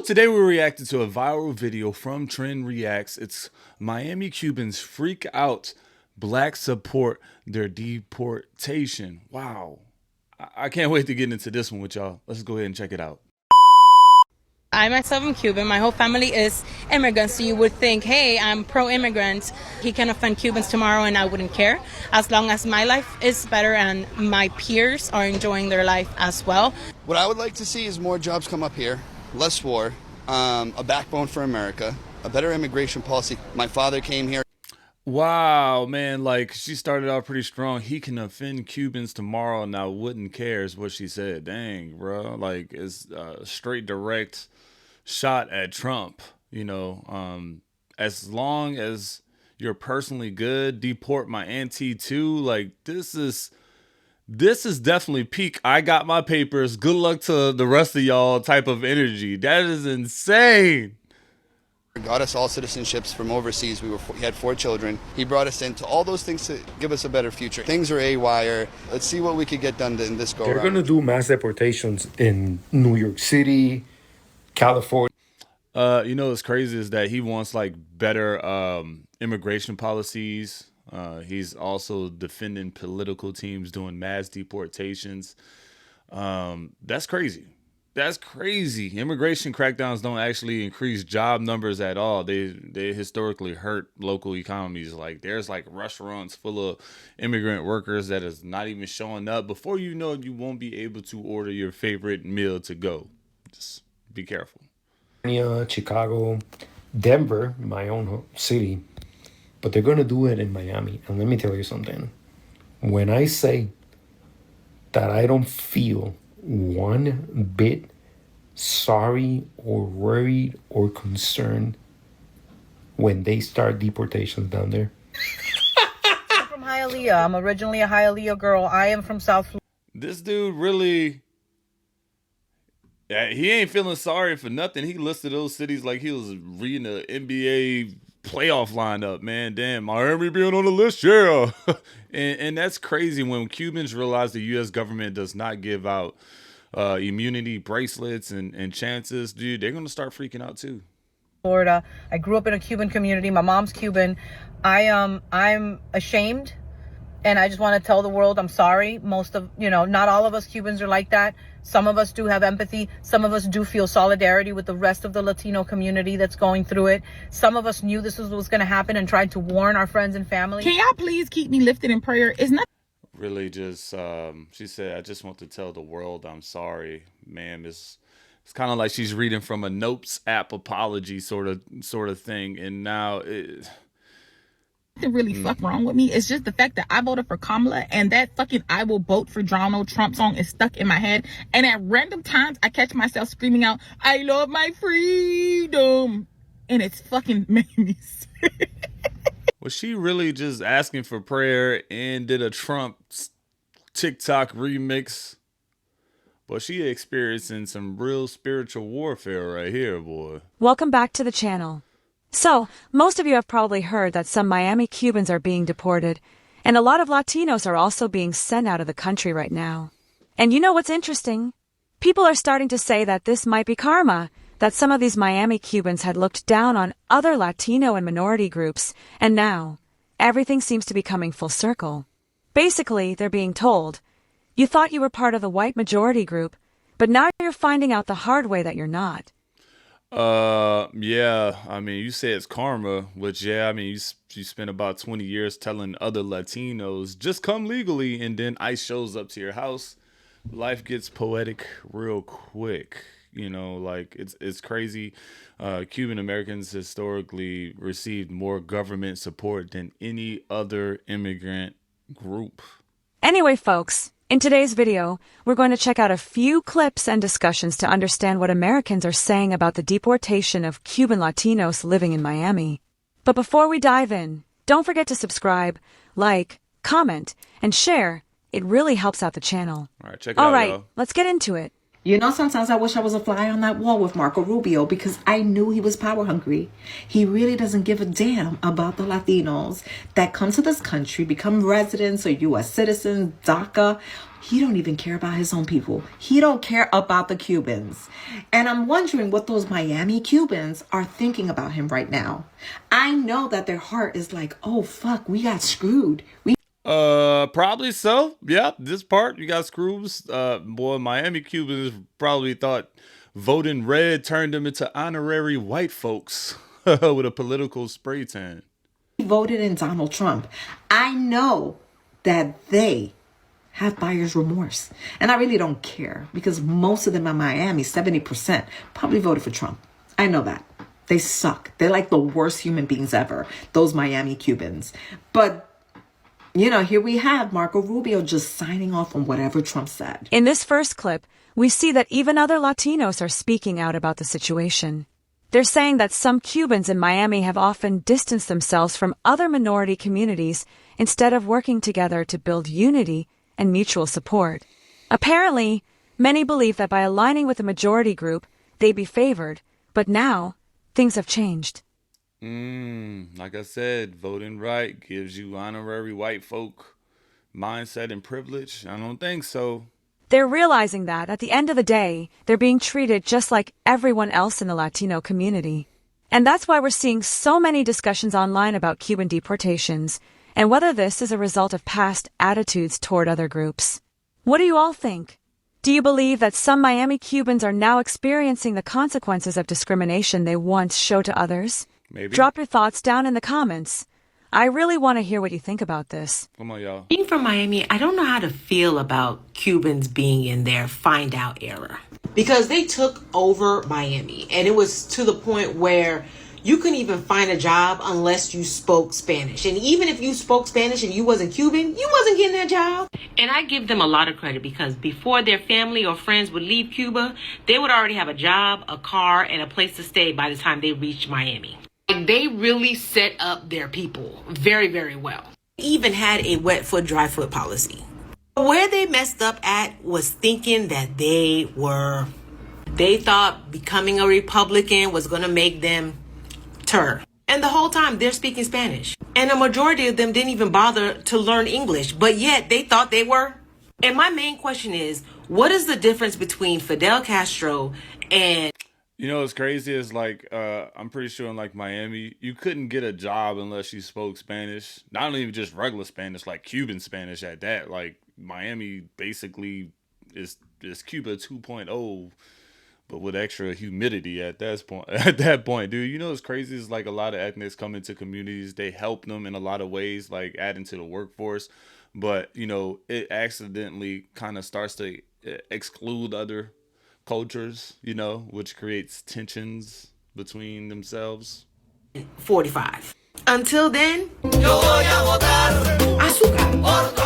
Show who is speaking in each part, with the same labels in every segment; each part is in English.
Speaker 1: Today we reacted to a viral video from Trend Reacts. It's Miami Cubans freak out, blacks support their deportation. Wow. I can't wait to get into this one with y'all. Let's go ahead and check it out.
Speaker 2: I myself am Cuban. My whole family is immigrants, so you would think, hey, I'm pro-immigrant. He can offend Cubans tomorrow and I wouldn't care, as long as my life is better and my peers are enjoying their life as well.
Speaker 3: What I would like to see is more jobs come up here, less war, a backbone for America, a better immigration policy. My father came here.
Speaker 1: Wow, man, like she started out pretty strong. He can offend Cubans tomorrow and I wouldn't care is what she said. Dang, bro. Like it's straight direct shot at Trump, as long as you're personally good, deport my auntie too. Like this is definitely peak. I got my papers. Good luck to the rest of y'all type of energy. That is insane.
Speaker 3: Got us all citizenships from overseas. We had 4 children. He brought us into all those things to give us a better future. Things are AWire. Let's see what we could get done in this go around.
Speaker 4: They're going to do mass deportations in New York City, California.
Speaker 1: What's crazy is that he wants like better immigration policies. He's also defending political teams doing mass deportations. That's crazy. That's crazy. Immigration crackdowns don't actually increase job numbers at all. They historically hurt local economies. Like there's like restaurants full of immigrant workers that is not even showing up. Before you know it, you won't be able to order your favorite meal to go. Just be careful.
Speaker 4: Chicago, Denver, my own city, but they're going to do it in Miami. And let me tell you something. When I say that I don't feel one bit sorry or worried or concerned when they start deportations down there.
Speaker 5: I'm from Hialeah. I'm originally a Hialeah girl. I am from South Florida.
Speaker 1: This dude really, he ain't feeling sorry for nothing. He listed those cities like he was reading the NBA playoff lineup, man. Damn, Miami being on the list, yeah. and that's crazy when Cubans realize the U.S. government does not give out immunity bracelets and chances, dude. They're gonna start freaking out too.
Speaker 5: Florida. I grew up in a Cuban community. My mom's Cuban. I'm ashamed, and I just want to tell the world I'm sorry. Not all of us Cubans are like that. Some of us do have empathy. Some of us do feel solidarity with the rest of the Latino community that's going through it. Some of us knew this was what was going to happen and tried to warn our friends and family.
Speaker 2: Can y'all please keep me lifted in prayer? It's not
Speaker 1: really just she said, I just want to tell the world I'm sorry, ma'am. It's kind of like she's reading from a notes app apology sort of thing. And now
Speaker 2: really fuck wrong with me. It's just the fact that I voted for Kamala and that fucking I will vote for Donald Trump song is stuck in my head. And at random times I catch myself screaming out, I love my freedom. And it's fucking made me sick.
Speaker 1: Was she really just asking for prayer and did a Trump TikTok remix? But she experiencing some real spiritual warfare right here, boy.
Speaker 6: Welcome back to the channel. So, most of you have probably heard that some Miami Cubans are being deported, and a lot of Latinos are also being sent out of the country right now. And you know what's interesting? People are starting to say that this might be karma, that some of these Miami Cubans had looked down on other Latino and minority groups, and now, everything seems to be coming full circle. Basically, they're being told, you thought you were part of the white majority group, but now you're finding out the hard way that you're not.
Speaker 1: Yeah, I mean, you say it's karma, which, yeah, I mean, you spent about 20 years telling other Latinos, just come legally, and then ICE shows up to your house. Life gets poetic real quick, like, it's crazy. Cuban Americans historically received more government support than any other immigrant group.
Speaker 6: Anyway, folks, in today's video, we're going to check out a few clips and discussions to understand what Americans are saying about the deportation of Cuban Latinos living in Miami. But before we dive in, don't forget to subscribe, like, comment, and share. It really helps out the channel.
Speaker 1: All right, check it out,
Speaker 6: All right,
Speaker 1: y'all.
Speaker 6: let's get into it.
Speaker 7: You know, sometimes I wish I was a fly on that wall with Marco Rubio because I knew he was power hungry. He really doesn't give a damn about the Latinos that come to this country, become residents or U.S. citizens, DACA. He don't even care about his own people. He don't care about the Cubans. And I'm wondering what those Miami Cubans are thinking about him right now. I know that their heart is like, oh, fuck, we got screwed.
Speaker 1: Probably so. Yeah, this part you got screws. Boy, Miami Cubans probably thought voting red turned them into honorary white folks with a political spray tan.
Speaker 7: Voted in Donald Trump. I know that they have buyer's remorse. And I really don't care because most of them in Miami, 70%, probably voted for Trump. I know that. They suck. They're like the worst human beings ever, those Miami Cubans. But, you know, here we have Marco Rubio just signing off on whatever Trump said.
Speaker 6: In this first clip, we see that even other Latinos are speaking out about the situation. They're saying that some Cubans in Miami have often distanced themselves from other minority communities instead of working together to build unity and mutual support. Apparently, many believe that by aligning with the majority group, they'd be favored, but now, things have changed.
Speaker 1: Like I said, voting right gives you honorary white folk mindset and privilege. I don't think so.
Speaker 6: They're realizing that, at the end of the day, they're being treated just like everyone else in the Latino community. And that's why we're seeing so many discussions online about Cuban deportations, and whether this is a result of past attitudes toward other groups. What do you all think? Do you believe that some Miami Cubans are now experiencing the consequences of discrimination they once showed to others?
Speaker 1: Maybe.
Speaker 6: Drop your thoughts down in the comments. I really want to hear what you think about this.
Speaker 1: Come on, y'all.
Speaker 8: Being from Miami, I don't know how to feel about Cubans being in their find out era. Because they took over Miami, and it was to the point where you couldn't even find a job unless you spoke Spanish. And even if you spoke Spanish and you wasn't Cuban, you wasn't getting that job. And I give them a lot of credit because before their family or friends would leave Cuba, they would already have a job, a car, and a place to stay by the time they reached Miami. They really set up their people very, very well. Even had a wet foot, dry foot policy. Where they messed up at was thinking that they thought becoming a Republican was going to make them tur. And the whole time they're speaking Spanish. And a majority of them didn't even bother to learn English, but yet they thought they were. And my main question is, what is the difference between Fidel Castro and...
Speaker 1: You know what's crazy is like I'm pretty sure in like Miami you couldn't get a job unless you spoke Spanish. Not even just regular Spanish, like Cuban Spanish at that. Like Miami basically is Cuba 2.0, but with extra humidity at that point. At that point, dude. You know what's crazy is like a lot of ethnics come into communities. They help them in a lot of ways, like adding to the workforce. But you know it accidentally kind of starts to exclude other cultures, you know, which creates tensions between themselves.
Speaker 8: 45. Until then, azúcar.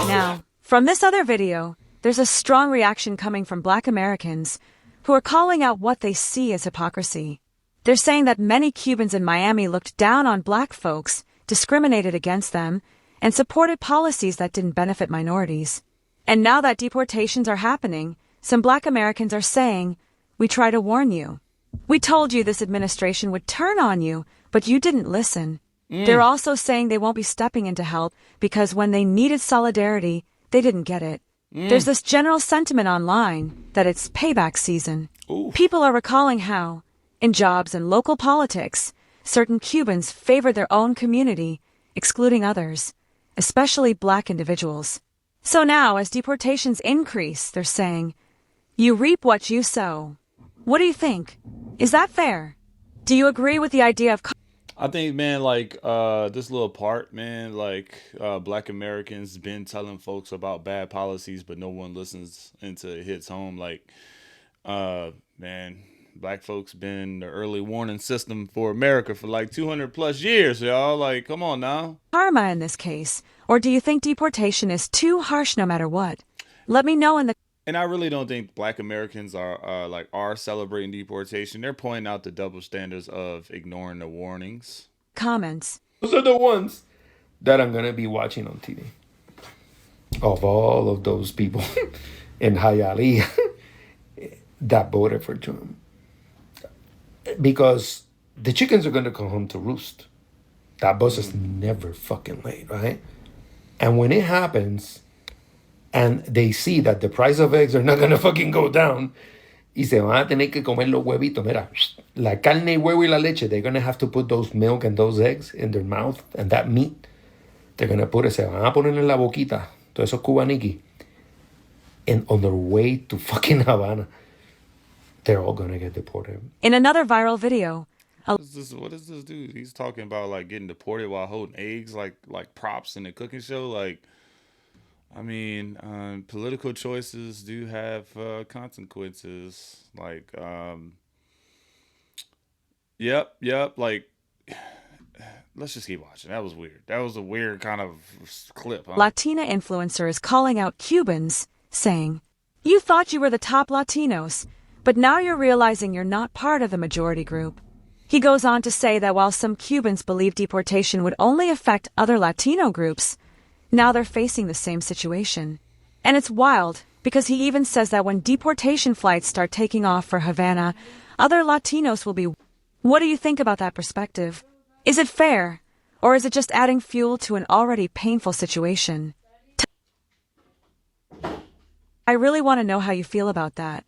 Speaker 6: Now, from this other video, there's a strong reaction coming from Black Americans who are calling out what they see as hypocrisy. They're saying that many Cubans in Miami looked down on Black folks, discriminated against them, and supported policies that didn't benefit minorities. And now that deportations are happening, some Black Americans are saying, "We try to warn you. We told you this administration would turn on you, but you didn't listen." They're also saying they won't be stepping in to help because when they needed solidarity, they didn't get it. There's this general sentiment online that it's payback season.
Speaker 1: Ooh.
Speaker 6: People are recalling how, in jobs and local politics, certain Cubans favored their own community, excluding others, especially Black individuals. So now, as deportations increase, they're saying, "You reap what you sow." What do you think? Is that fair? Do you agree with the idea of...
Speaker 1: I think, man, like this little part, man, like Black Americans been telling folks about bad policies, but no one listens until it hits home. Like, man, Black folks been the early warning system for America for like 200 plus years, y'all. Like, come on now.
Speaker 6: karma in this case? Or do you think deportation is too harsh no matter what? Let me know in the...
Speaker 1: And I really don't think Black Americans are celebrating deportation. They're pointing out the double standards of ignoring the warnings.
Speaker 6: comments.
Speaker 4: Those are the ones that I'm going to be watching on TV. Of all of those people in Hialeah, that voted for Trump, because the chickens are going to come home to roost. That bus is never fucking late, right? And when it happens, and they see that the price of eggs are not going to fucking go down, y se van a tener que comer los huevitos. Mira, la carne, y huevo y la leche, they're going to have to put those milk and those eggs in their mouth, and that meat, they're going to put it, se van a poner en la boquita, todos esos cubaniquis, and on their way to fucking Havana, they're all going to get deported.
Speaker 6: In another viral video,
Speaker 1: What is this dude? He's talking about like getting deported while holding eggs, like props in a cooking show. Like, I mean, political choices do have consequences. Like, yep. Like, let's just keep watching. That was weird. That was a weird kind of clip, huh?
Speaker 6: Latina influencer is calling out Cubans, saying, "You thought you were the top Latinos, but now you're realizing you're not part of the majority group." He goes on to say that while some Cubans believe deportation would only affect other Latino groups, now they're facing the same situation. And it's wild, because he even says that when deportation flights start taking off for Havana, other Latinos will be. What do you think about that perspective? Is it fair, or is it just adding fuel to an already painful situation? I really want to know how you feel about that.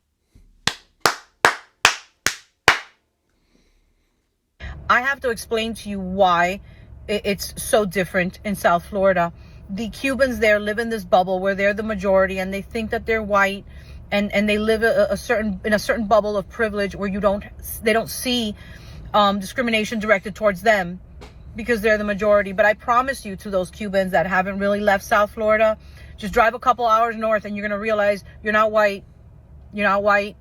Speaker 5: I have to explain to you why it's so different in South Florida. The Cubans there live in this bubble where they're the majority, and they think that they're white, and they live in a certain bubble of privilege where they don't see discrimination directed towards them because they're the majority. But I promise you, to those Cubans that haven't really left South Florida, just drive a couple hours north and you're going to realize you're not white. You're not white.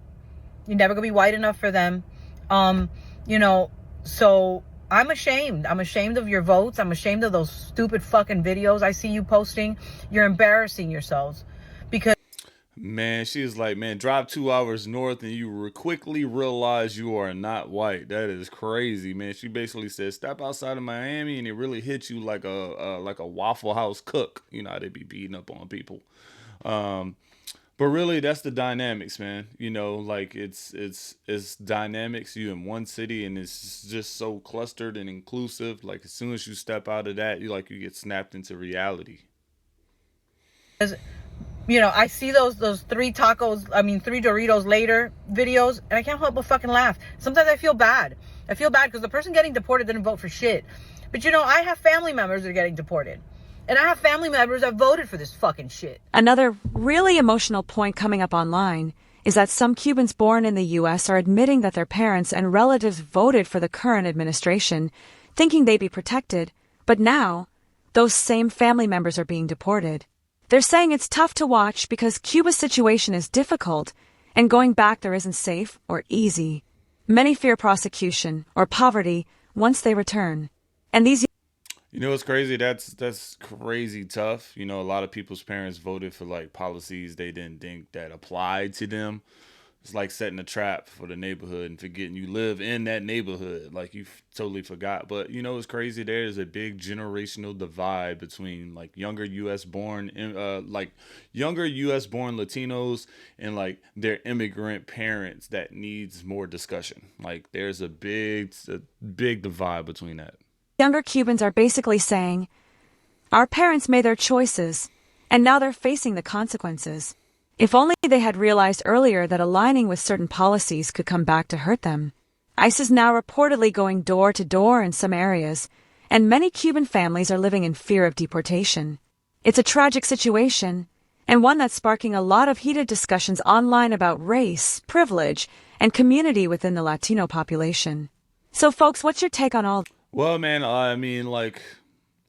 Speaker 5: You're never going to be white enough for them. So I'm ashamed. I'm ashamed of your votes. I'm ashamed of those stupid fucking videos I see you posting. You're embarrassing yourselves. Because,
Speaker 1: Man, she was like, man, drive 2 hours north and you quickly realize you are not white. That is crazy, man. She basically said, step outside of Miami and it really hits you like a Waffle House cook. You know how they be beating up on people. But really, that's the dynamics, man. You know, like it's dynamics. You in one city, and it's just so clustered and inclusive. Like as soon as you step out of that, you get snapped into reality.
Speaker 5: I see those three Doritos later videos, and I can't help but fucking laugh. Sometimes I feel bad. I feel bad because the person getting deported didn't vote for shit. But I have family members that are getting deported. And I have family members that voted for this fucking shit.
Speaker 6: Another really emotional point coming up online is that some Cubans born in the U.S. are admitting that their parents and relatives voted for the current administration, thinking they'd be protected, but now, those same family members are being deported. They're saying it's tough to watch because Cuba's situation is difficult, and going back there isn't safe or easy. Many fear prosecution or poverty once they return. And these
Speaker 1: It's crazy. That's crazy tough. A lot of people's parents voted for like policies they didn't think that applied to them. It's like setting a trap for the neighborhood and forgetting you live in that neighborhood. Like you totally forgot. But it's crazy. There is a big generational divide between like younger U.S. born Latinos and like their immigrant parents that needs more discussion. Like there's a big divide between that.
Speaker 6: younger Cubans are basically saying, our parents made their choices, and now they're facing the consequences. If only they had realized earlier that aligning with certain policies could come back to hurt them. ICE is now reportedly going door to door in some areas, and many Cuban families are living in fear of deportation. It's a tragic situation, and one that's sparking a lot of heated discussions online about race, privilege, and community within the Latino population. So folks, what's your take on all?
Speaker 1: Well, man, I mean, like,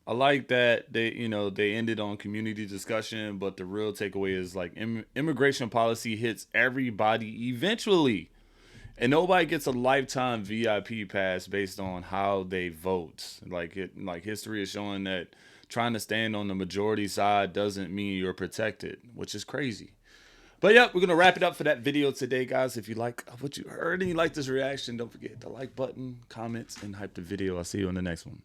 Speaker 1: I like that they ended on community discussion, but the real takeaway is like immigration policy hits everybody eventually, and nobody gets a lifetime VIP pass based on how they vote. Like history is showing that trying to stand on the majority side doesn't mean you're protected, which is crazy. But yeah, we're going to wrap it up for that video today, guys. If you like what you heard and you like this reaction, don't forget the like button, comments, and hype the video. I'll see you on the next one.